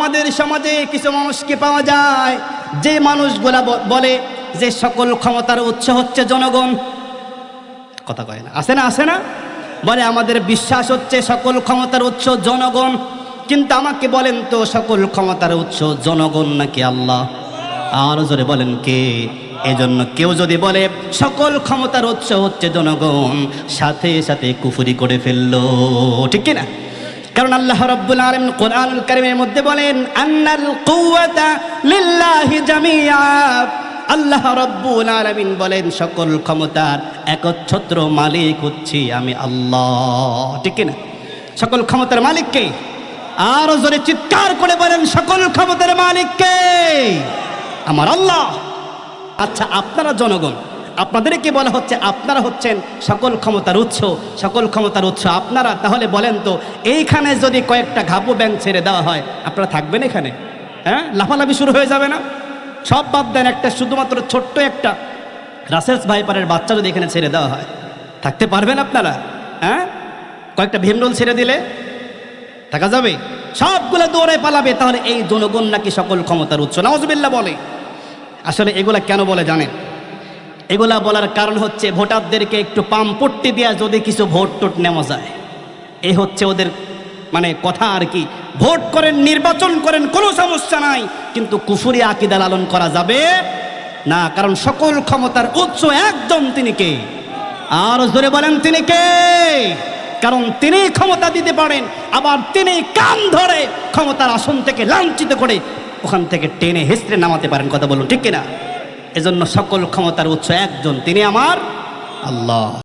আমাদের সমাজে কিছু মানুষকে পাওয়া যায় যে মানুষগুলা বলে যে সকল ক্ষমতার উৎস হচ্ছে জনগণ। কথা কয় না, আছে না বলে আমাদের বিশ্বাস হচ্ছে সকল ক্ষমতার উৎস জনগণ। কিন্তু আমাকে বলেন তো, সকল ক্ষমতার উৎস জনগণ নাকি আল্লাহ? আর জোরে বলেন কে? এজন্য কেউ যদি বলে সকল ক্ষমতার উৎস হচ্ছে জনগণ, সাথে সাথে কুফরি করে ফেললো, ঠিক কি না? কারণ আল্লাহ রাব্বুল আলামিন কোরআনুল কারীমের মধ্যে বলেন আন্নাল কুওয়াতা লিল্লাহি জামিআ। আল্লাহ রাব্বুল আলামিন বলেন সকল ক্ষমতার একচ্ছত্র মালিক হচ্ছি আমি আল্লাহ, ঠিক কি না? সকল ক্ষমতার মালিক কে? আর জোরে চিৎকার করে বলেন সকল ক্ষমতার মালিক কে? আমার আল্লাহ। আচ্ছা, আপনারা জনগণ, আপনাদেরকে বলা হচ্ছে আপনারা হচ্ছেন সকল ক্ষমতার উৎস, সকল ক্ষমতার উৎস আপনারা। তাহলে বলেন তো, এইখানে যদি কয়েকটা ঘাপু ব্যাংক ছেড়ে দেওয়া হয়, আপনারা থাকবেন এখানে? হ্যাঁ, লাফালাফি শুরু হয়ে যাবে না? সব বাদ দেন, একটা শুধুমাত্র ছোট্ট একটা রাসেলস ভাইপারের বাচ্চা যদি এখানে ছেড়ে দেওয়া হয়, থাকতে পারবেন আপনারা? হ্যাঁ, কয়েকটা ভীমরোল ছেড়ে দিলে থাকা যাবে? সবগুলো দৌড়ে পালাবে। তাহলে এই জনগণ নাকি সকল ক্ষমতার উৎস? নাউজুবিল্লাহ বলে। আসলে এগুলা কেন বলে জানেন? এগুলা বলার কারণ হচ্ছে ভোটারদেরকে একটু পাম্পট্টি দেওয়া, যদি কিছু ভোট টোট নেওয়া যায়, এই হচ্ছে ওদের মানে কথা আর কি। ভোট করেন, নির্বাচন করেন, কোনো সমস্যা নাই, কিন্তু কুফরি আকীদা লালন করা যাবে না। কারণ সকল ক্ষমতার উৎস একজন, তিনি কে? আর জোরে বলেন তিনি কে? কারণ তিনি ক্ষমতা দিতে পারেন, আবার তিনি কান ধরে ক্ষমতার আসন থেকে লাঞ্ছিত করে ওখান থেকে টেনে হেসড়ে নামাতে পারেন। কথা বলুন ঠিক কিনা? এজন্য সকল ক্ষমতার উৎস একজন, তিনি আমার আল্লাহ।